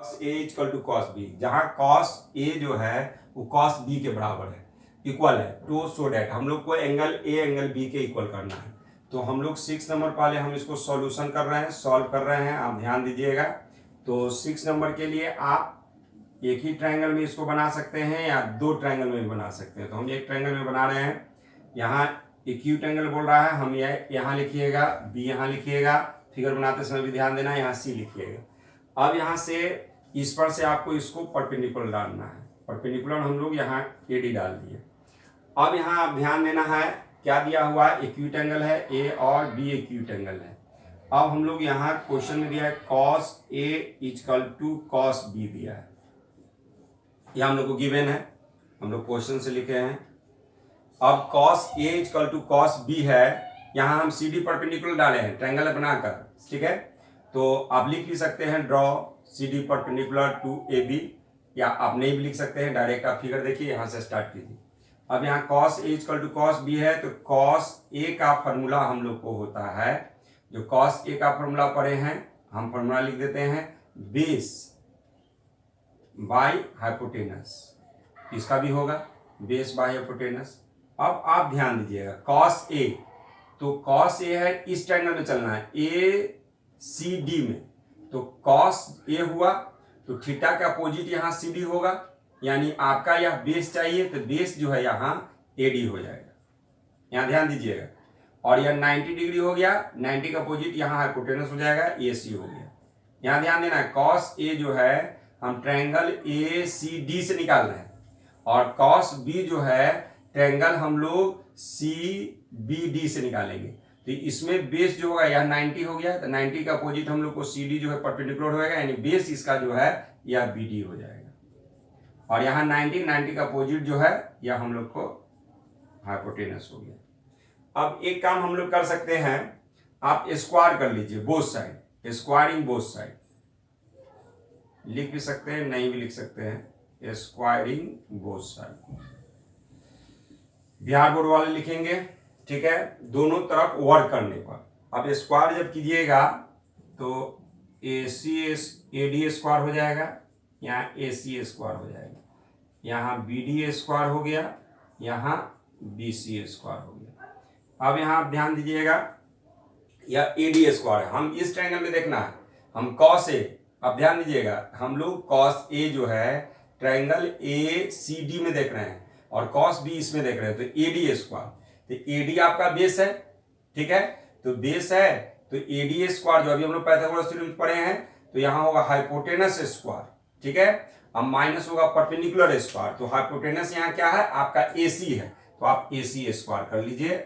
Cos A equal to cos B, जहां cos A जो है वो कॉस बी के बराबर है, इक्वल है। तो सो डैट हम लोग को एंगल ए एंगल बी के इक्वल करना है। तो हम लोग 6 नंबर पहले हम इसको सॉल्यूशन कर रहे हैं, सॉल्व कर रहे हैं, आप ध्यान दीजिएगा। तो 6 नंबर के लिए आप एक ही ट्रायंगल में इसको बना सकते हैं या दो ट्रायंगल में भी बना सकते हैं। तो हम एक ट्रायंगल में बना रहे हैं, यहाँ एक्यूट एंगल बोल रहा है, हम यहाँ लिखिएगा, बी यहाँ लिखिएगा, फिगर बनाते समय भी ध्यान देना, यहाँ सी लिखिएगा। अब यहाँ से इस पर से आपको इसको परपेंडिकुलर डालना है, परपेंडिकुलर हम लोग यहाँ एडी डाल दिए। अब यहाँ आप ध्यान देना है, क्या दिया हुआ है, एक्यूट एंगल है, ए और बी एक्यूट एंगल है। अब हम लोग यहाँ क्वेश्चन में दिया है cos A equal to cos B दिया है, यह हम लोग को गिवन है, हम लोग क्वेश्चन से लिखे हैं। अब cos A equal to cos B है, यहाँ हम सी डी परपेंडिकुलर डाले हैं ट्रायंगल बनाकर, ठीक है। तो आप लिख भी सकते हैं draw C D perpendicular to A B, या आप नहीं भी लिख सकते हैं, डायरेक्ट आप फिगर देखिए, यहाँ से स्टार्ट कीजिए। अब यहाँ cos A equal to cos B है, तो कॉस ए का फॉर्मूला हम लोग को होता है, जो कॉस ए का फॉर्मूला पढ़े हैं हम फॉर्मूला लिख देते हैं, बेस बाय हाइपोटेनस, इसका भी होगा बेस बाय हाइपोटेनस। अब आप ध्यान दीजिएगा, कॉस ए, तो कॉस ए है, इस ट्रायंगल में चलना है, ए सी डी में, तो कॉस ए हुआ तो थीटा का अपोजिट यहाँ सी डी होगा, यानी आपका यह बेस चाहिए तो बेस जो है यहाँ ए डी हो जाएगा, यहाँ ध्यान दीजिएगा। और यह 90 डिग्री हो गया, 90 का अपोजिट यहाँ हाइपोटेनस हो जाएगा, ए सी हो गया। यहाँ ध्यान देना है, कॉस ए जो है हम ट्रायंगल ए सी डी से निकाल रहे हैं, और कॉस बी जो है ट्रायंगल हम लोग सी बी डी से निकालेंगे। तो इसमें बेस जो होगा यह 90 हो गया, तो 90 का अपोजिट हम लोग को सी डी जो है परपेंडिकुलर होगा, यानी बेस इसका जो है यह बी डी हो जाएगा। और यहाँ 90 का अपोजिट जो है यह हम लोग को हाइपोटेनस हो गया। अब एक काम हम लोग कर सकते हैं, आप स्क्वायर कर लीजिए both side, squaring both side लिख भी सकते हैं, नहीं भी लिख सकते हैं, squaring both side Bihar board वाले लिखेंगे, ठीक है, दोनों तरफ वर्क करने पर। अब स्क्वायर जब कीजिएगा तो ए सी ए डी स्क्वायर हो जाएगा, यहाँ ए सी स्क्वायर हो जाएगा, यहाँ बी डी स्क्वायर हो गया, यहाँ बी सी स्क्वायर हो गया। अब यहाँ आप ध्यान दीजिएगा, यह ए डी स्क्वायर है, हम इस ट्रायंगल में देखना है, हम कॉस ए, अब ध्यान दीजिएगा, हम लोग कॉस ए जो है ट्रायंगल ए सी डी में देख रहे हैं और कॉस बी इसमें देख रहे हैं, तो ए डी स्क्वायर, तो ए डी आपका बेस है, ठीक है, तो बेस है, तो ए डी स्क्वायर जो अभी हम लोग पाइथागोरस थ्योरम पढ़े हैं, तो यहाँ होगा हाइपोटेनस स्क्वायर, ठीक है। अब माइनस होगा परपेंडिकुलर स्क्वायर, तो हाइपोटेनस यहाँ क्या है आपका ए सी है, तो आप ए सी स्क्वायर कर लीजिए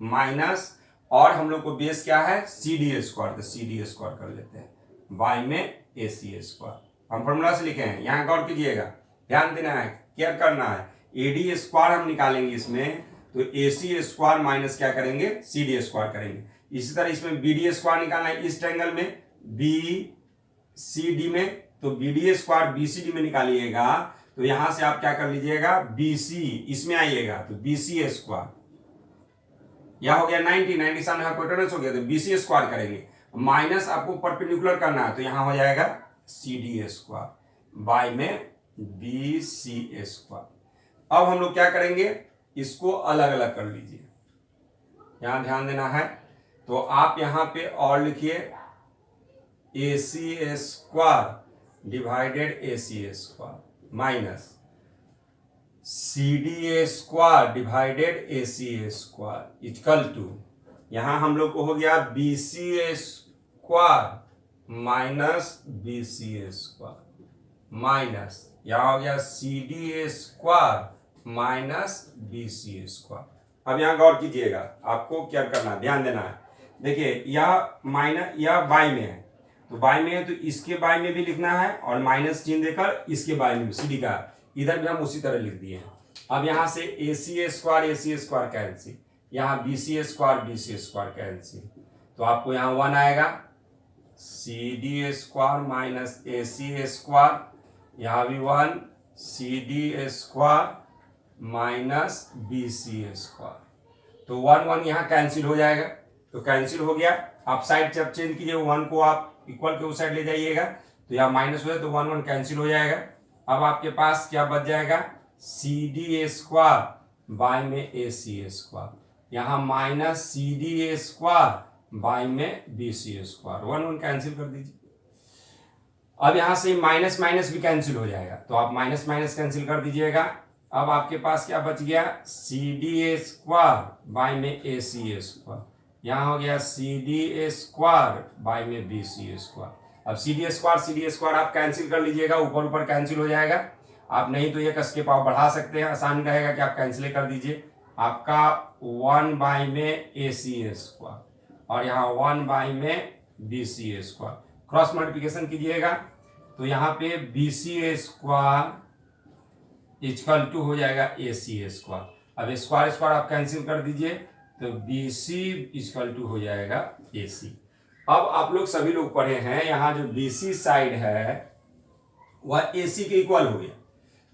माइनस, और हम लोग को बेस क्या है सी डी स्क्वायर, तो सी डी स्क्वायर कर लेते हैं, बाय में ए सी स्क्वायर हम फॉर्मूला से लिखे हैं। यहाँ गौर कीजिएगा, ध्यान देना है, क्या करना है, ए डी स्क्वायर हम निकालेंगे इसमें, तो ए सी स्क्वायर माइनस क्या करेंगे सी डी स्क्वायर करेंगे। इसी तरह इसमें बी डी स्क्वायर निकालना है, इस ट्रायंगल में बी सी डी में, तो B D square B C D में निकालिएगा, तो यहां से आप क्या कर लीजिएगा बी सी, इसमें आइएगा तो बी सी स्क्वायर, यह हो गया 90 सामने हाइपोटेनस हो गया, तो बी सी स्क्वायर करेंगे, माइनस आपको परपेंडिकुलर करना है, तो यहां हो जाएगा सी डी स्क्वायर बाय में बी सी स्क्वायर। अब हम लोग क्या करेंगे, इसको अलग अलग कर लीजिए, यहां ध्यान देना है, तो आप यहां पे और लिखिए A C square divided A C square minus C D square divided A C square equal to, यहां हम लोग को हो गया B C square minus B C square minus, यहां हो गया C D square minus B C square. अब यहां गौर कीजिएगा, आपको क्या करना ध्यान देना है, देखिए यह माइनस, यह बाई में है, तो बाई में है तो इसके बाई में भी लिखना है, और माइनस चिन्ह देकर इसके बाई में सी डी का इधर भी हम उसी तरह लिख दिए हैं। अब यहाँ से ए सी स्क्वायर कैंसिल, यहाँ बी सी स्क्वायर कैंसिल, तो आपको यहाँ 1 आएगा, C D square minus A C square, यहाँ भी 1 C D square minus B C square, तो 1 यहाँ कैंसिल हो जाएगा, तो कैंसिल हो गया। आप साइड जब चेंज कीजिए 1 को आप इक्वल के उस साइड ले जाइएगा, तो यहाँ माइनस हो जाए तो 1 1 कैंसिल हो जाएगा। अब आपके पास क्या बच जाएगा, C D A square by में ए सी ए स्क्वायर, यहाँ minus C D A square by में B C A square, 1 1 cancel कर दीजिए। अब यहां से माइनस माइनस भी कैंसिल हो जाएगा, तो आप माइनस माइनस कैंसिल कर दीजिएगा। अब आपके पास क्या बच गया, C D A square by में ए सी ए स्क्वायर, यहाँ हो गया C D A square by में बी सी ए स्क्वायर। अब सी डी ए स्क्वायर आप कैंसिल कर लीजिएगा, ऊपर ऊपर कैंसिल हो जाएगा। आप नहीं तो ये कस के पाव बढ़ा सकते हैं, आसान रहेगा कि आप कैंसिल कर दीजिए। आपका 1 बाय में ए सी ए स्क्वायर और यहाँ 1 बाय में B C A square, cross multiplication कीजिएगा तो यहाँ पे B C A square equal to हो जाएगा ए सी ए स्क्वायर। अब स्क्वायर स्क्वायर आप कैंसिल कर दीजिए तो बी सी इक्वल टू हो जाएगा ए सी। अब आप लोग सभी लोग पढ़े हैं यहाँ जो बी सी साइड है वह ए सी के इक्वल हो गया।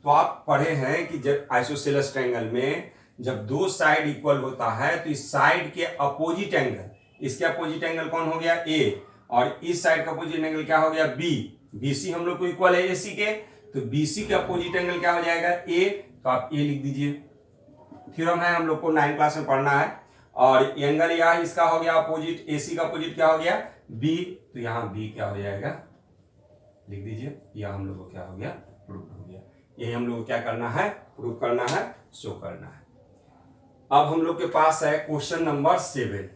तो आप पढ़े हैं कि जब आइसोसेलेस ट्रायंगल में जब दो साइड इक्वल होता है तो इस साइड के अपोजिट एंगल, इसके अपोजिट एंगल कौन हो गया, ए, और इस साइड का अपोजिट एंगल क्या हो गया, बी। बीसी हम लोग को इक्वल है एसी के, तो बीसी के अपोजिट एंगल क्या हो जाएगा, ए, तो आप ए लिख दीजिए। थ्योरम है, हम लोग को 9 क्लास में पढ़ना है। और एंगल या इसका हो गया अपोजिट, एसी का अपोजिट क्या हो गया, बी, तो यहाँ बी क्या हो जाएगा, लिख दीजिए। यह हम लोग को क्या हो गया, प्रूफ हो गया। यही हम लोग को क्या करना है, प्रूफ करना है, शो करना है। अब हम लोग के पास है क्वेश्चन नंबर 7।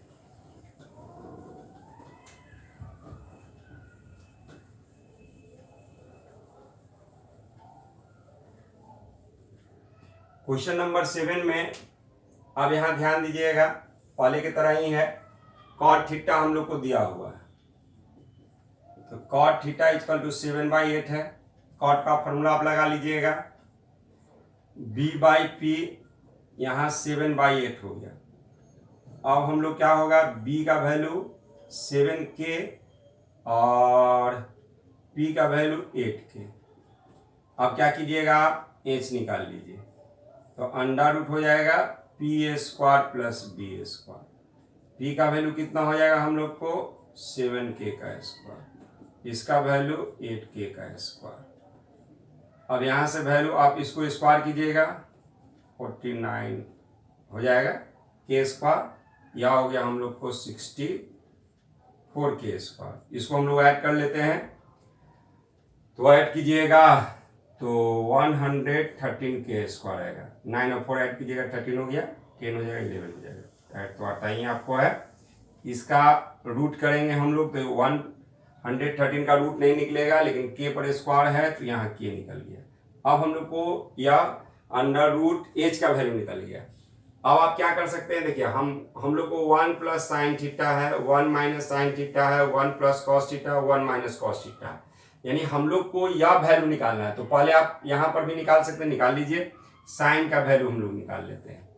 क्वेश्चन नंबर 7 में अब यहां ध्यान दीजिएगा, पहले की तरह ही है। कॉट थीटा हम लोग को दिया हुआ है, तो कॉट थीटा इक्वल टू 7/8 है। कॉट का फॉर्मूला आप लगा लीजिएगा, b बाई पी, यहाँ 7/8 हो गया। अब हम लोग क्या होगा, b का वैल्यू 7k और p का वैल्यू 8k। अब क्या कीजिएगा, आप h निकाल लीजिए, तो अंडर रूट हो जाएगा P square plus B square. P का वैल्यू कितना हो जाएगा हम लोग को, 7k का स्क्वायर, इसका वैल्यू 8k का स्क्वायर। अब यहाँ से वैल्यू आप इसको स्क्वायर कीजिएगा, 49 हो जाएगा के स्क्वायर, या हो गया हम लोग को 64k स्क्वायर। इसको हम लोग ऐड कर लेते हैं, तो ऐड कीजिएगा तो 113k स्क्वायर आएगा। 9 और 4 ऐड कीजिएगा, 13 हो गया, 10 हो जाएगा, 11 हो जाएगा। ऐड तो आता ही आपको है। इसका रूट करेंगे हम लोग तो 113 का रूट नहीं निकलेगा, लेकिन k पर स्क्वायर है तो यहाँ k निकल गया। अब हम लोग को या अंडर रूट एच का वैल्यू निकल गया। अब आप क्या कर सकते हैं, देखिए हम लोग को 1 प्लस साइन थीटा है, 1 माइनस साइन थीटा है, 1 plus cos theta, 1 minus cos theta, यानी हम लोग को यह वैल्यू निकालना है। तो पहले आप यहाँ पर भी निकाल सकते हैं, निकाल लीजिए। साइन का वैल्यू हम लोग निकाल लेते हैं,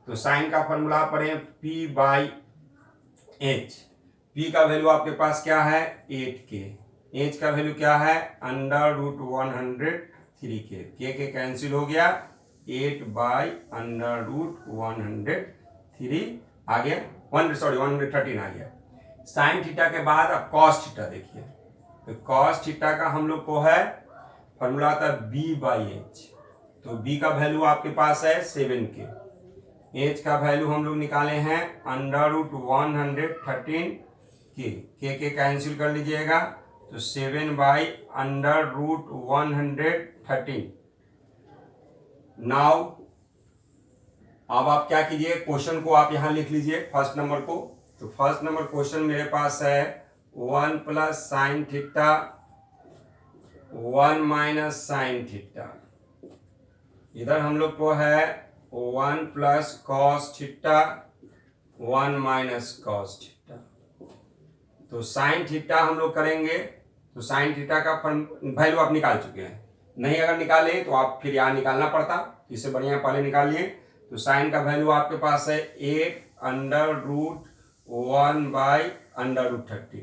तो साइन का फॉर्मूला पढ़े p बाई एच। p का वैल्यू आपके पास क्या है, 8k, h का वैल्यू क्या है, under root 103k, k cancel हो गया, 8 बाई अंडर रूट 103 आ गया, 113 आ गया। साइन थीटा के बाद अब कॉस थीटा देखिए, तो कॉस थीटा का हम लोग को है फॉर्मूला आता है b बाई एच। तो b का वैल्यू आपके पास है 7k, h का वैल्यू हम लोग निकाले हैं under root 113k, k cancel कर लीजिएगा तो 7 बाई अंडर रूट 113। नाउ अब आप क्या कीजिए, क्वेश्चन को आप यहां लिख लीजिए फर्स्ट नंबर को। तो फर्स्ट नंबर क्वेश्चन मेरे पास है 1 plus sine theta 1 minus sine theta, इधर हम लोग को है 1 plus cos theta 1 minus cos theta. तो साइन थीटा हम लोग करेंगे, तो साइन थीटा का वैल्यू आप निकाल चुके हैं, नहीं अगर निकाले तो आप फिर यहाँ निकालना पड़ता, इससे बढ़िया पहले निकाल लिए। तो साइन का वैल्यू आपके पास है 8 under root 1 by under root 30।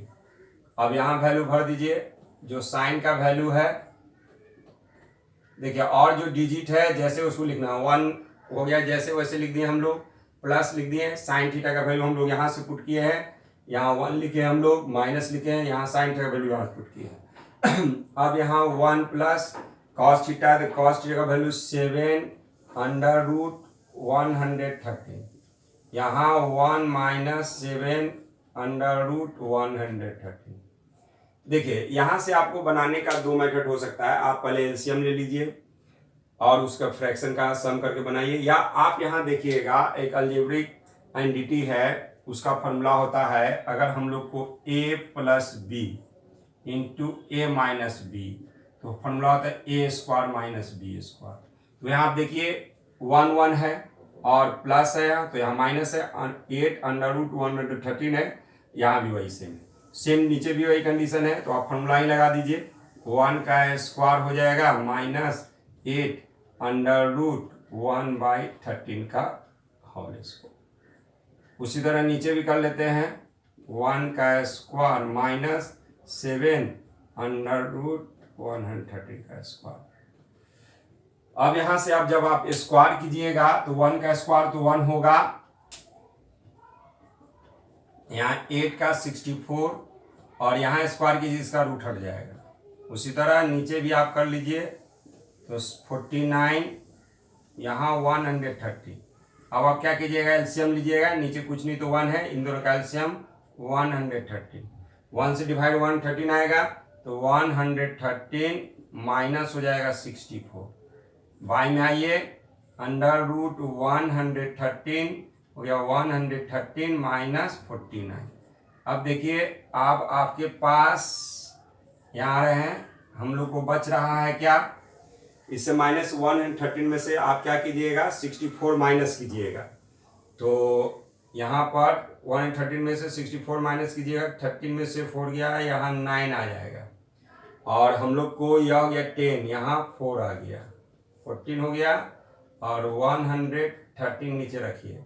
अब यहाँ वैल्यू भर दीजिए, जो साइन का वैल्यू है देखिए, और जो डिजिट है जैसे उसको लिखना, 1 हो गया जैसे वैसे लिख दिए हम लोग, प्लस लिख दिए। साइन थीटा का वैल्यू हम लोग यहाँ से पुट किए हैं, यहाँ 1 लिखे हम लोग, माइनस लिखे हैं, यहाँ साइन थीटा का वैल्यू यहाँ से पुट किए हैं। अब यहाँ 1 प्लस कॉस थीटा, तो कॉस थीटा का वैल्यू 7√113, यहाँ 1 माइनस 7√113। देखिए यहाँ से आपको बनाने का दो मेथड हो सकता है। आप पहले एलसीएम ले लीजिए और उसका फ्रैक्शन का सम करके बनाइए, या आप यहाँ देखिएगा एक अलजेब्रिक एंटिटी है, उसका फॉर्मूला होता है अगर हम लोग को a plus B into A minus B, तो फॉर्मूला होता है A square minus B square. तो यहाँ आप देखिए 1 1 है और प्लस है, तो यहाँ माइनस है, 8√113 है, यहाँ भी वही सेम नीचे भी वही कंडीशन है, तो आप फॉर्मूला ही लगा दीजिए। 1 का स्क्वायर हो जाएगा माइनस 8√1/13 का होल स्क्वायर। उसी तरह नीचे भी कर लेते हैं, 1 का स्क्वायर माइनस 7√113 का स्क्वायर। अब यहां से आप जब आप स्क्वायर कीजिएगा तो 1 का स्क्वायर तो 1 होगा, यहाँ 8 का 64 और यहाँ स्क्वायर कीजिए, इसका रूट हट जाएगा। उसी तरह नीचे भी आप कर लीजिए, तो 49 यहाँ 130। अब आप क्या कीजिएगा, एलसीएम लीजिएगा, नीचे कुछ नहीं तो 1 है, इन दोनों का एलसीएम 130। 1 से डिवाइड 113 आएगा, तो 113 माइनस हो जाएगा 64। बाई में आइए, √113 हो गया 113 माइनस 49। अब देखिए अब आपके पास यहाँ आ रहे हैं, हम लोग को बच रहा है क्या, इससे माइनस 113 में से आप क्या कीजिएगा, 64 माइनस कीजिएगा। तो यहाँ पर 113 में से 64 माइनस कीजिएगा, 13 में से 4 गया, यहाँ 9 आ जाएगा, और हम लोग को यह हो गया 10, यहाँ 4 आ गया, 14 हो गया, और 113 नीचे रखिए।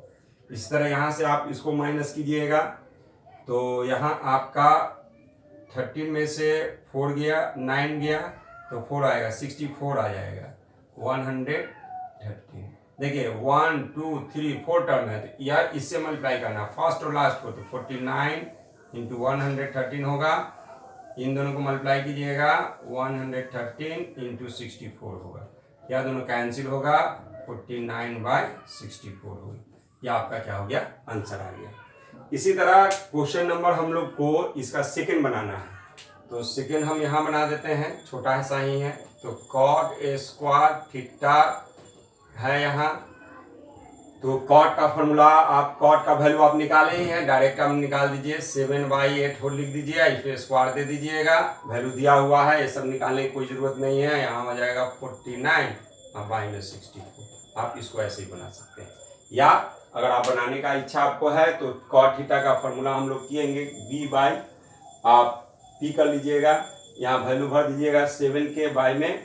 इस तरह यहाँ से आप इसको माइनस कीजिएगा, तो यहाँ आपका 13 में से 4 गया, 9 गया, तो 4 आएगा, 64 आ जाएगा, 113। देखिए 1 2 3 4 टर्म है, तो यह इससे मल्टीप्लाई करना फर्स्ट और लास्ट को, तो 49 इंटू 113 होगा, इन दोनों को मल्टीप्लाई कीजिएगा, 113 इंटू 64 होगा, यह दोनों कैंसिल होगा, 49/64 होगा। यह आपका क्या हो गया, आंसर आ गया। इसी तरह क्वेश्चन नंबर हम लोग को इसका सेकंड बनाना है, तो सेकंड हम यहाँ बना देते हैं, छोटा सा ही है। तो cot a स्क्वायर थीटा है यहाँ, तो cot का फॉर्मूला, आप cot का वैल्यू आप निकाले ही है, डायरेक्ट आप निकाल दीजिए, 7/8 होल लिख दीजिए, इसमें स्क्वायर दे दीजिएगा, वैल्यू दिया हुआ है, ये सब निकालने की कोई जरूरत नहीं है। यहाँ हो जाएगा 49 और बाई में 64। आप इसको ऐसे ही बना सकते हैं, या अगर आप बनाने का इच्छा आपको है तो cot थीटा का फॉर्मूला हम लोग किएंगे, b/, आप p कर लीजिएगा, यहाँ वैल्यू भर दीजिएगा, 7 के बाई में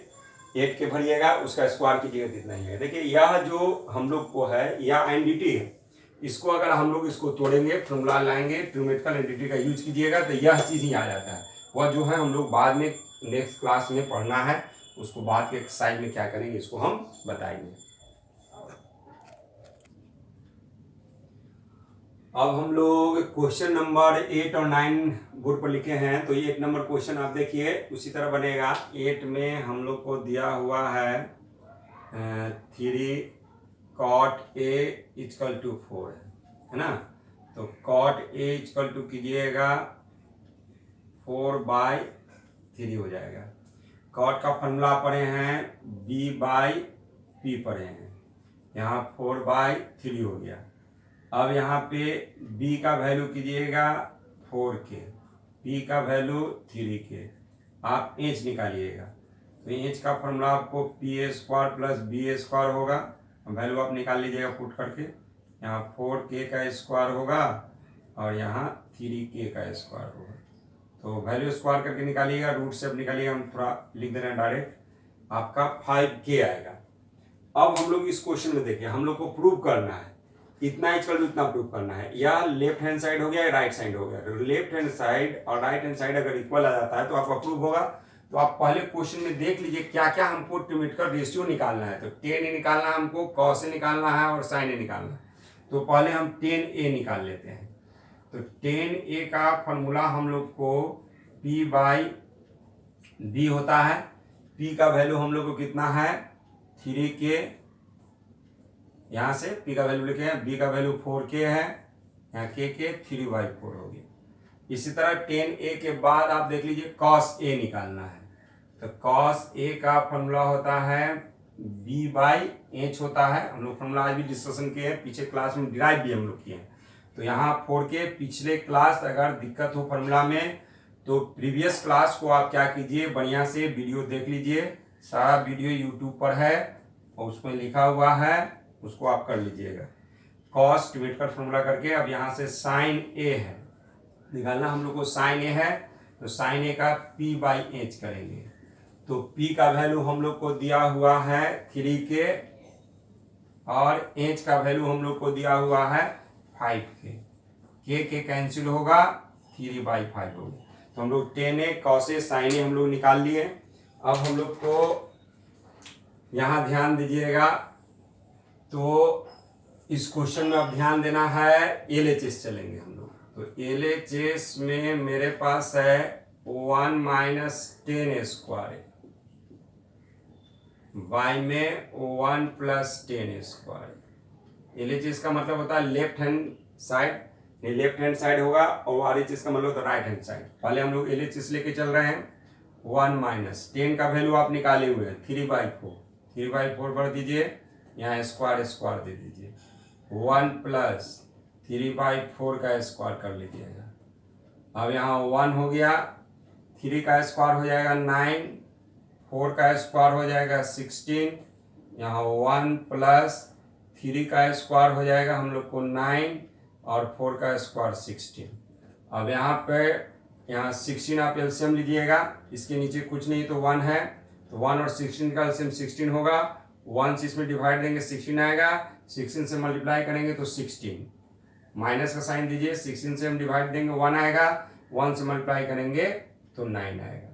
8 के भरिएगा, उसका स्क्वायर कीजिएगा, कितना ही है। देखिए यह जो हम लोग को है, यह एंटिटी है, इसको अगर हम लोग इसको तोड़ेंगे, फॉर्मूला लाएंगे, ट्रिग्नोमेट्रिकल एंटिटी का यूज कीजिएगा, तो यह चीज़ ही आ जाता है। वह जो है हम लोग बाद में नेक्स्ट क्लास में पढ़ना है, उसको बाद के एक्सरसाइज में क्या करेंगे इसको हम बताएंगे। अब हम लोग क्वेश्चन नंबर 8 और 9 बोर्ड पर लिखे हैं, तो ये 1 नंबर क्वेश्चन आप देखिए, उसी तरह बनेगा। 8 में हम लोग को दिया हुआ है 3 cot a = 4 है ना, तो cot a = कीजिएगा 4/3 हो जाएगा। cot का फॉर्मूला पढ़े हैं, b/p पढ़े हैं, यहाँ 4/3 हो गया। अब यहाँ पे b का वैल्यू कीजिएगा 4k, p का वैल्यू 3k, आप इंच निकालिएगा, तो इंच का फॉर्मूला आपको pa² + b² होगा, वैल्यू आप निकाल लीजिएगा पुट करके, यहाँ 4k का स्क्वायर होगा और यहाँ 3k का स्क्वायर होगा, तो वैल्यू स्क्वायर करके निकालिएगा, रूट से अब निकालिएगा, हम थोड़ा लिख दे रहे हैं डायरेक्ट, आपका 5k आएगा। अब हम लोग इस क्वेश्चन में देखिए, हम लोग को प्रूव करना है, इतना इक्वल इतना प्रूव करना है, या लेफ्ट हैंड साइड हो गया या राइट साइड हो गया। तो लेफ्ट हैंड साइड और राइट हैंड साइड अगर इक्वल आ जाता है तो आपका प्रूव होगा। तो आप पहले क्वेश्चन में देख लीजिए क्या क्या हमको ट्रिग्नोमेट्रिकल रेशियो निकालना है, तो tan a निकालना है हमको, cos a निकालना है और sin a निकालना है। तो पहले हम tan a निकाल लेते हैं, तो tan a का फॉर्मूला हम लोग को p/, बी होता है, पी का वैल्यू हम लोग को कितना है 3k, यहाँ से पी का वैल्यू लिखे हैं, बी का वैल्यू 4k है, यहाँ k 3/4 हो गया। इसी तरह 10a के बाद आप देख लीजिए cos a निकालना है, तो cos a का फॉर्मूला होता है b/h होता है। हम लोग फॉर्मूला आज भी डिस्कशन किए हैं, पीछे क्लास में डिराइव भी हम लोग किए हैं। तो यहाँ 4k पिछले क्लास अगर दिक्कत हो फॉर्मूला में तो प्रीवियस क्लास को आप क्या कीजिए, बढ़िया से वीडियो देख लीजिए, सारा वीडियो यूट्यूब पर है और उसमें लिखा हुआ है, उसको आप कर लीजिएगा। कॉस डिवाइड कर फॉर्मूला करके अब यहाँ से साइन ए है निकालना हम लोग को, साइन ए है तो साइन ए का p/h करेंगे। तो p का वैल्यू हम लोग को दिया हुआ है 3k और h का वैल्यू हम लोग को दिया हुआ है 5k, k कैंसिल होगा 3/5 होगा। तो हम लोग 10a cos a sin a हम लोग निकाल लिए। अब हम लोग को यहाँ ध्यान दीजिएगा, तो इस क्वेश्चन में अब ध्यान देना है, LHS चलेंगे हम लोग। तो LHS में मेरे पास है 1 - 10² y में 1 + 10²। LHS का मतलब होता है लेफ्ट हैंड साइड, ये लेफ्ट हैंड साइड होगा और RHS का मतलब होता है राइट हैंड साइड। पहले हम लोग LHS लेके चल रहे हैं, 1 - 10 का वैल्यू आप निकाले हुए हैं 3/4, 3/4 भर दीजिए, यहाँ स्क्वायर दे दीजिए, 1 + 3/4 का स्क्वायर कर लीजिएगा। अब यहाँ 1 हो गया, 3 का स्क्वायर हो जाएगा 9, 4 का स्क्वायर हो जाएगा 16, यहाँ 1 + 3 का स्क्वायर हो जाएगा हम लोग को 9 और 4 का स्क्वायर 16। अब यहाँ पे यहाँ 16 आप एलसीएम लीजिएगा, इसके नीचे कुछ नहीं तो 1 है, तो 1 और 16 का एलसीएम 16 होगा, 1 से इसमें डिवाइड देंगे 16 आएगा, 16 से मल्टीप्लाई करेंगे तो 16, माइनस का साइन दीजिए, 16 से हम डिवाइड देंगे 1 आएगा, 1 से मल्टीप्लाई करेंगे तो 9 आएगा।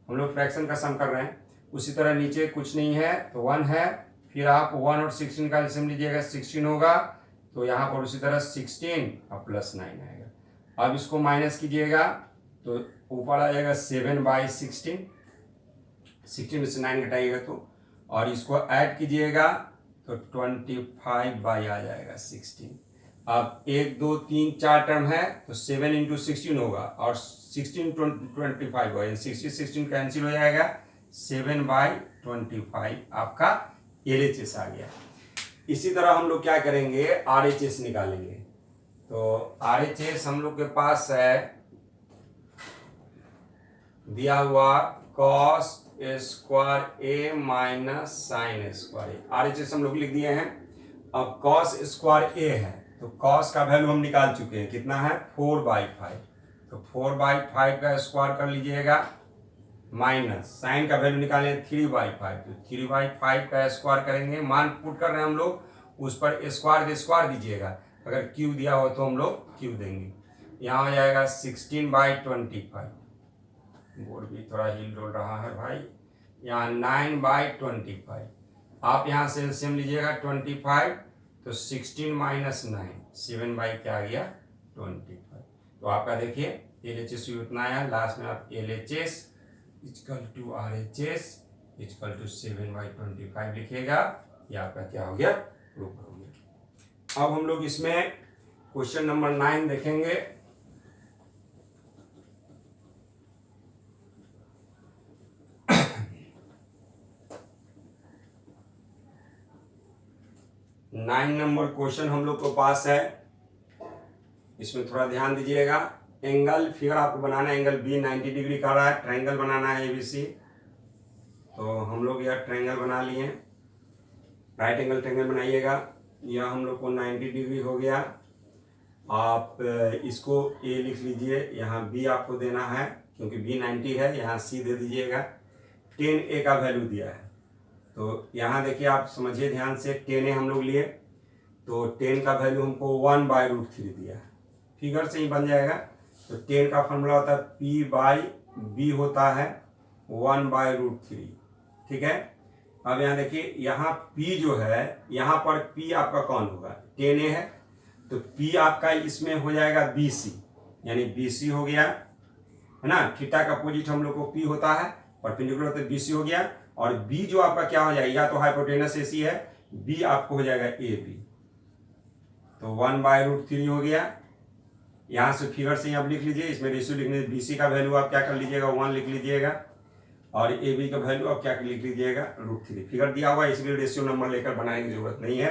हम लोग फ्रैक्शन का सम कर रहे हैं। उसी तरह नीचे कुछ नहीं है तो 1 है, फिर आप 1 और 16 का एलसीएम लीजिएगा, 16 होगा, तो यहाँ पर उसी तरह 16 और +9 आएगा। अब इसको माइनस कीजिएगा तो ऊपर आ जाएगा 7/16, 16 में से 9 घटाइएगा तो, और इसको ऐड कीजिएगा तो 25 आ जाएगा 16। अब 1 2 3 4 टर्म है तो 7 × 16 होगा और 16 25 होगा, 16 कैंसिल हो जाएगा, 7/25 आपका LHS आ गया। इसी तरह हम लोग क्या करेंगे, RHS निकालेंगे। तो RHS हम लोग के पास है दिया हुआ cos a² - sin a²। RHS हम लोग लिख दिए हैं। अब cos a² है तो cos का वैल्यू हम निकाल चुके हैं, कितना है 4/5, तो 4/5 का स्क्वायर कर लीजिएगा, माइनस साइन का वैल्यू निकालें 3/5, तो 3/5 का स्क्वायर करेंगे, मान पुट कर रहे हैं हम लोग, उस पर स्क्वायर दीजिएगा, अगर क्यू दिया हो तो हम लोग क्यू देंगे। यहाँ हो जाएगा 16/25, बोर्ड भी थोड़ा हिल डोल रहा है भाई, यहाँ 9/25, आप यहाँ से एलसीएम लीजिएगा 25, तो 16 - 9 7 क्या आ गया 25। तो आपका देखिए LHS उतना है, लास्ट में आप LHS = RHS = 7/25 लिखिएगा, ये आपका क्या हो गया प्रूफ हो गया। अब हम लोग इसमें क्वेश्चन नंबर 9 देखेंगे। नाइन नंबर क्वेश्चन हम लोग को पास है, इसमें थोड़ा ध्यान दीजिएगा। एंगल फिगर आपको बनाना है, एंगल B 90 डिग्री का रहा है, ट्रायंगल बनाना है ABC। तो हम लोग यह ट्रायंगल बना लिए, राइट एंगल ट्रायंगल बनाइएगा। यह हम लोग को 90 डिग्री हो गया। आप इसको A लिख लीजिए, यहाँ B आपको देना है क्योंकि B 90 है, यहाँ C दे दीजिएगा। 10A का वैल्यू दिया है, तो यहाँ देखिए आप समझिए ध्यान से, 10A हम लोग लिए तो 10 का वैल्यू हमको 1/√3 दिया है, फिगर से ही बन जाएगा। तो 10 का फॉर्मूला होता है P/B होता है 1/√3, ठीक है। अब यहाँ देखिए, यहाँ P जो है, यहाँ पर P आपका कौन होगा 10A है, तो P आपका इसमें हो जाएगा BC, यानी BC हो गया है ना। थीटा का अपोजिट हम लोग को पी होता है, परपेंडिकुलर तो बीसी हो गया, और बी जो आपका क्या हो जाएगा, या तो हाइपोटेनस एसी है, बी आपको हो जाएगा ए बी, तो 1/√3 हो गया। यहाँ से फिगर से आप लिख लीजिए, इसमें रेशियो लिखने, बीसी का वैल्यू आप क्या कर लीजिएगा 1 लिख लीजिएगा, और ए बी का वैल्यू आप क्या लिख लीजिएगा √3। फिगर दिया हुआ है इसलिए रेशियो नंबर लेकर बनाने की जरूरत नहीं है।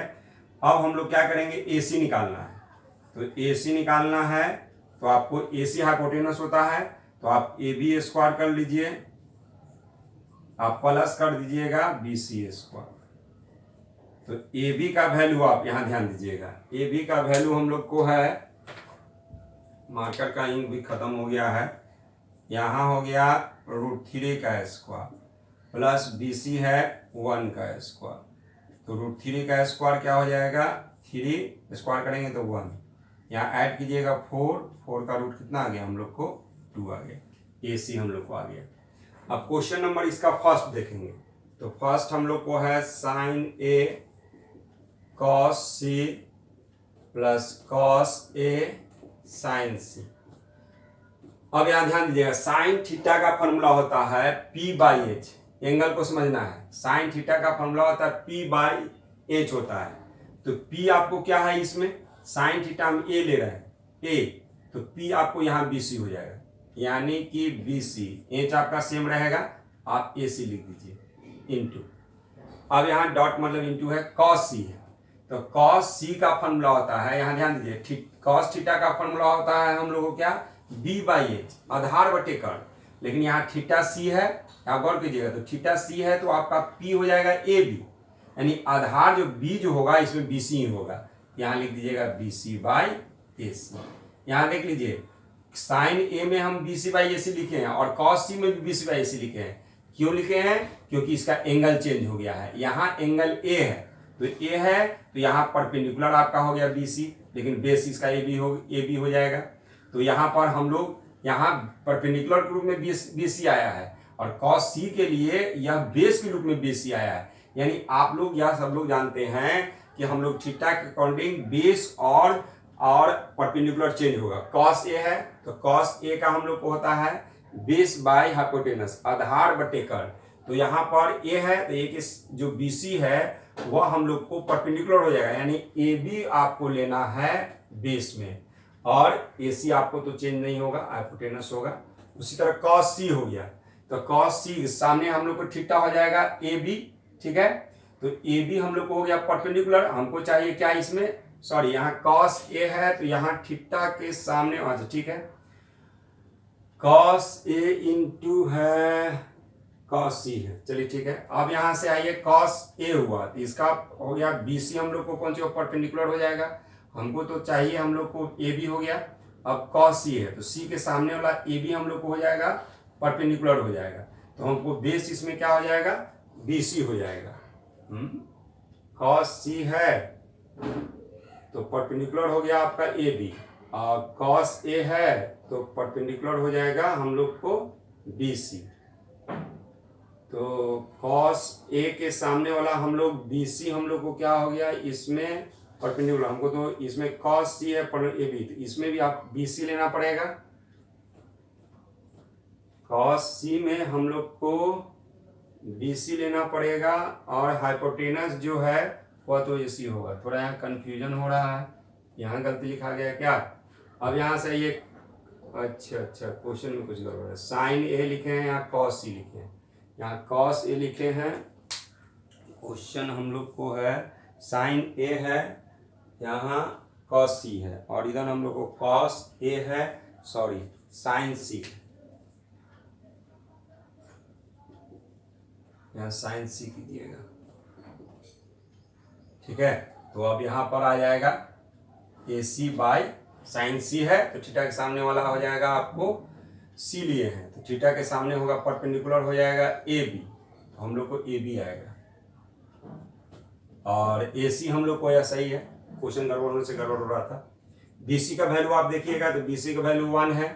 अब हम लोग क्या करेंगे, एसी निकालना है। तो एसी निकालना है तो आपको एसी हाइपोटेनस होता है, तो आप ए बी स्क्वायर कर लीजिए, आप प्लस कर दीजिएगा बी सी स्क्वायर। तो ए बी का वैल्यू आप यहाँ ध्यान दीजिएगा, ए बी का वैल्यू हम लोग को है, मार्कर का इंक भी खत्म हो गया है, यहाँ हो गया √3 का स्क्वायर प्लस बी सी है 1 का स्क्वायर। तो √3 का स्क्वायर क्या हो जाएगा, 3 स्क्वायर करेंगे तो 1, यहाँ ऐड कीजिएगा 4 का रूट कितना आ गया हम लोग को 2 आ गया, ए सी हम लोग को आ गया। अब क्वेश्चन नंबर इसका फर्स्ट देखेंगे, तो फर्स्ट हम लोग को है sign A cos C plus cos A sign सी। अब यहां ध्यान दीजिएगा, साइन थीटा का फॉर्मूला होता है P/H, एंगल को समझना है। साइन थीटा का फॉर्मूला होता है P/H होता है। तो P आपको क्या है, इसमें साइन थीटा हम A ले रहे हैं, A, तो P आपको यहाँ BC हो जाएगा, यानी कि BC, H आपका सेम रहेगा, आप AC लिख दीजिए इंटू, अब यहाँ डॉट मतलब इंटू है, cos C है, तो cos C का फॉर्मूला होता है, यहाँ ध्यान दीजिए, cos थीटा का फॉर्मूला होता है हम लोगों को क्या, B/H, आधार बटे कर्ण, लेकिन यहाँ थीटा C है, आप गौर कीजिएगा, तो थीटा C है तो आपका P हो जाएगा AB, यानी आधार जो B जो होगा इसमें BC ही होगा, यहाँ लिख दीजिएगा BC/AC। यहाँ देख लीजिए, साइन A में हम BC/AC लिखे हैं और cos C में भी BC/AC लिखे हैं। क्यों लिखे हैं, क्योंकि इसका एंगल चेंज हो गया है, यहाँ एंगल A है, तो A है तो यहाँ परपेंडिकुलर आपका हो गया BC, लेकिन बेस इसका AB हो जाएगा। तो यहाँ पर हम लोग यहाँ परपेंडिकुलर के रूप में BC आया है, और cos C के लिए यह बेस के रूप में BC आया है, यानी आप लोग यह सब लोग जानते हैं कि हम लोग थीटा के अकॉर्डिंग बेस और परपेंडिकुलर चेंज होगा। cos A है तो cos A का हम लोग को होता है बेस बाय हाइपोटेनस, आधार बटे कर्ण, तो यहाँ पर A है तो एक जो BC है वह हम लोग को परपेंडिकुलर हो जाएगा, यानी AB आपको लेना है बेस में, और AC आपको तो चेंज नहीं होगा, हाइपोटेनस होगा। उसी तरह cos C हो गया, तो cos C सामने हम लोग को थीटा हो जाएगा AB, ठीक है, तो AB हम लोग को हो गया परपेंडिकुलर, हमको चाहिए क्या इसमें, सॉरी यहाँ cos A है तो यहाँ थीटा के सामने, अच्छा ठीक है, cos A इंटू है cos C है, चलिए ठीक है। अब यहाँ से आइए cos A हुआ तो इसका हो गया BC, हम लोग को कौन सी परपेंडिकुलर हो जाएगा, हमको तो चाहिए हम लोग को AB हो गया। अब cos C है तो C के सामने वाला AB हम लोग को हो जाएगा परपेंडिकुलर हो जाएगा, तो हमको बेस इसमें क्या हो जाएगा BC हो जाएगा। cos C है तो परपेंडिकुलर हो गया आपका AB, और cos A है तो परपेंडिकुलर हो जाएगा हम लोग को BC, तो cos A के सामने वाला हम लोग BC हम लोग को क्या हो गया इसमें परपेंडिकुलर, हमको तो इसमें cos C है पर AB, तो इसमें भी आप BC लेना पड़ेगा। cos C में हम लोग को BC लेना पड़ेगा, और हाइपोटेनस जो है वह तो AC होगा। थोड़ा यहाँ कंफ्यूजन हो रहा है, यहाँ गलती लिखा गया क्या। अब यहाँ से ये अच्छा क्वेश्चन में कुछ गड़बड़ है, साइन A लिखे हैं यहाँ cos C लिखे हैं, यहाँ cos A लिखे हैं, क्वेश्चन हम लोग को है साइन A है, यहाँ cos C है, और इधर हम लोग को cos A है, सॉरी साइन C, यहाँ साइन C कीजिएगा, ठीक है। तो अब यहाँ पर आ जाएगा AC/sin C है, तो थीटा के सामने वाला हो जाएगा आपको C लिए हैं, तो थीटा के सामने होगा परपेंडिकुलर हो जाएगा AB, तो हम लोग को AB आएगा, और AC हम लोग को या सही है, क्वेश्चन गड़बड़ होने से गड़बड़ हो रहा था। BC का वैल्यू आप देखिएगा तो BC का वैल्यू 1 है,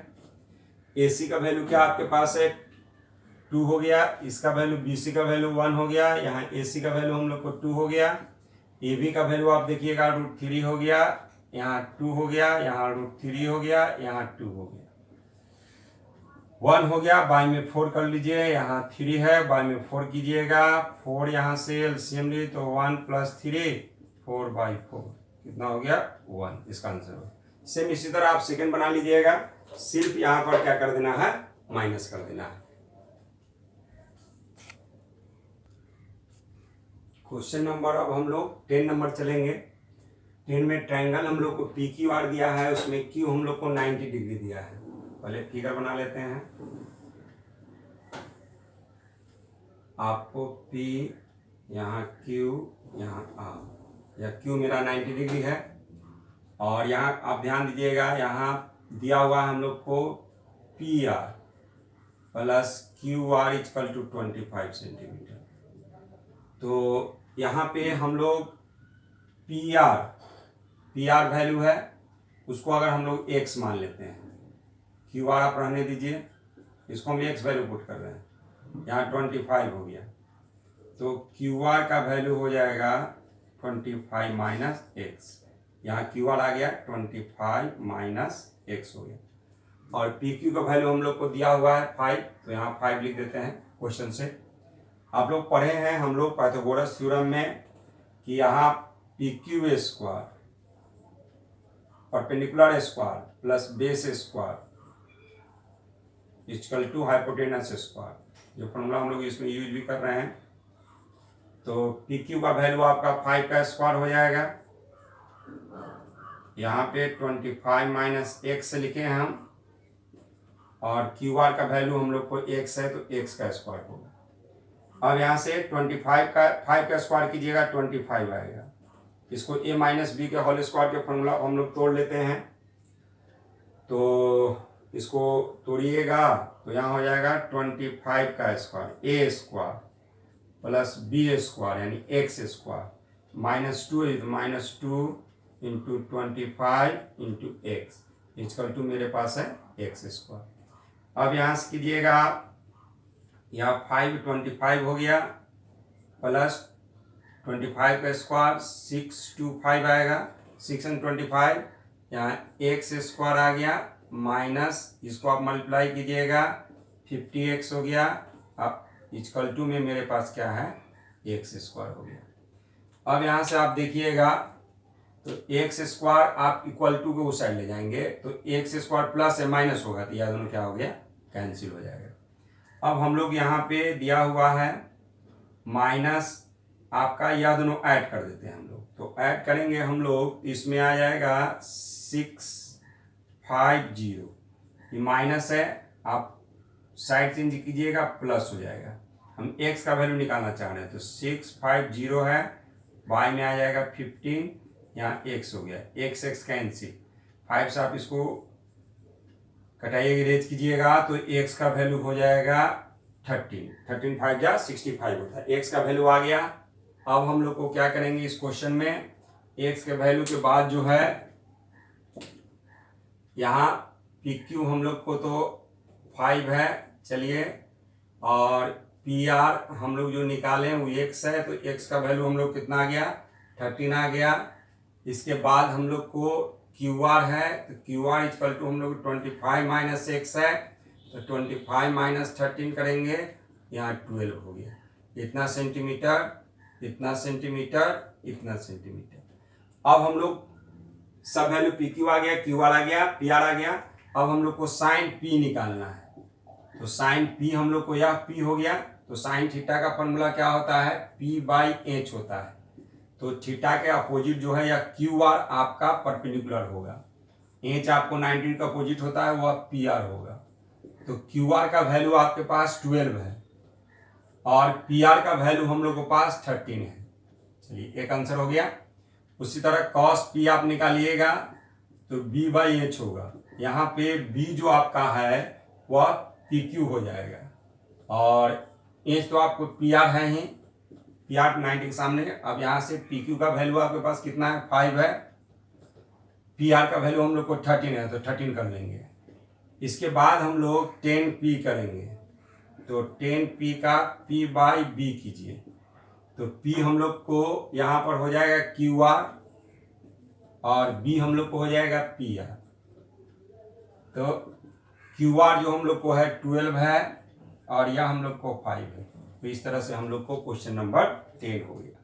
AC का वैल्यू क्या आपके पास है 2 हो गया, इसका वैल्यू BC का वैल्यू 1 हो गया, यहाँ AC का वैल्यू हम लोग को 2 हो गया, AB का वैल्यू आप देखिएगा √3 हो गया, यहाँ 2 हो गया, यहाँ √3 हो गया, यहाँ 2 हो गया। 1 हो गया, बाई में 4 कर लीजिए, यहाँ 3 है, बाई में 4 कीजिएगा, 4 यहाँ से एलसीएम ली तो 1 + 3 4/4 कितना हो गया 1, इसका आंसर हो। सेम इसी तरह आप सेकंड बना लीजिएगा, सिर्फ यहाँ पर क्या कर देना है, माइनस कर देना है। क्वेश्चन नंबर अब हम लोग 10 नंबर चलेंगे। 10 में ट्रायंगल हम लोग को पी क्यू आर दिया है, उसमें क्यू हम लोग को 90 डिग्री दिया है। पहले फिगर बना लेते हैं। आपको P, यहाँ Q, यहाँ R, यह Q मेरा 90 डिग्री है। और यहाँ आप ध्यान दीजिएगा, यहाँ दिया हुआ है हम लोग को PR + QR = 25 सेंटीमीटर। तो यहाँ पे हम लोग PR वैल्यू है, उसको अगर हम लोग x मान लेते हैं, QR आप रहने दीजिए, इसको हम x वैल्यू पुट कर रहे हैं, यहाँ 25 हो गया, तो QR का वैल्यू हो जाएगा 25 - x, यहाँ QR आ गया 25 - x हो गया। और PQ का वैल्यू हम लोग को दिया हुआ है 5, तो यहाँ 5 लिख देते हैं क्वेश्चन से। आप लोग पढ़े हैं हम लोग पाइथागोरस थ्योरम में कि यहाँ PQ² perpendicular square plus base square = hypotenuse square, जो फॉर्मूला हम लोग इसमें यूज भी कर रहे हैं। तो PQ का वैल्यू आपका 5 का स्क्वायर हो जाएगा, यहाँ पे 25 - x लिखे हैं हम, और QR का वैल्यू हम लोग को x है तो x का स्क्वायर होगा। अब यहाँ से 25 का 5 का स्क्वायर कीजिएगा 25 आएगा। इसको a - b के होल स्क्वायर के फॉर्मूला हम लोग तोड़ लेते हैं, तो इसको तोड़िएगा तो यहाँ हो जाएगा 25 का square a square plus b square यानी x स्क्वायर -2 × 25 × x = मेरे पास है x स्क्वायर। अब यहाँ से कीजिएगा, यहाँ 5 25 हो गया प्लस 25 का स्क्वायर 625 आएगा, 6 × 25 यहाँ x स्क्वायर आ गया, माइनस इसको आप मल्टीप्लाई कीजिएगा 50x हो गया। अब = में मेरे पास क्या है x स्क्वायर हो गया। अब यहाँ से आप देखिएगा तो x स्क्वायर आप = के उस साइड ले जाएंगे तो x स्क्वायर प्लस या माइनस होगा, तो यह दोनों क्या हो गया कैंसिल हो जाएगा। अब हम लोग यहाँ पे दिया हुआ है माइनस आपका, यह दोनों ऐड कर देते हैं हम लोग, तो ऐड करेंगे हम लोग, इसमें आ जाएगा 650, ये माइनस है, आप साइड चेंज कीजिएगा प्लस हो जाएगा। हम x का वैल्यू निकालना चाह रहे हैं तो 650 है, y में आ जाएगा 15, यहाँ x हो गया, x कैंसिल, 5 से आप इसको कटाइए रेज कीजिएगा तो x का वैल्यू हो जाएगा 13 5 जा 65 होता है, x का वैल्यू आ गया। अब हम लोग को क्या करेंगे इस क्वेश्चन में, x के वैल्यू के बाद जो है यहाँ PQ हम लोग को तो 5 है, चलिए, और PR हम लोग जो निकालें वो x है, तो x का वैल्यू हम लोग कितना आ गया 13 आ गया। इसके बाद हम लोग को QR है, तो QR = हम लोग 25 - x है, तो 25 - 13 करेंगे, यहाँ 12 हो गया, इतना सेंटीमीटर, इतना सेंटीमीटर, इतना सेंटीमीटर। अब हम लोग सब वैल्यू PQ आ गया, QR आ गया, PR आ गया। अब हम लोग को साइन P निकालना है, तो साइन P हम लोग को यह P हो गया, तो साइन थीटा का फॉर्मूला क्या होता है P/h होता है। तो थीटा के अपोजिट जो है या QR आपका परपेंडिकुलर होगा, h आपको 90 का अपोजिट होता है, वह PR होगा। तो QR का वैल्यू आपके पास 12 है और PR का वैल्यू हम लोग के पास 13 है। चलिए, एक आंसर हो गया। उसी तरह cos P आप निकालिएगा तो B/h होगा, यहाँ पे B जो आपका है वह PQ हो जाएगा, और h तो आपको PR है ही, PR 90 के सामने। अब यहाँ से PQ का वैल्यू आपके पास कितना है 5 है, PR का वैल्यू हम लोग को 13 है, तो 13 कर लेंगे। इसके बाद हम लोग 10P करेंगे, तो 10P का P/B कीजिए, तो P हम लोग को यहाँ पर हो जाएगा QR और B हम लोग को हो जाएगा PR। तो क्यू आर जो हम लोग को है 12 है और यह हम लोग को 5 है। तो इस तरह से हम लोग को क्वेश्चन नंबर 10 हो गया।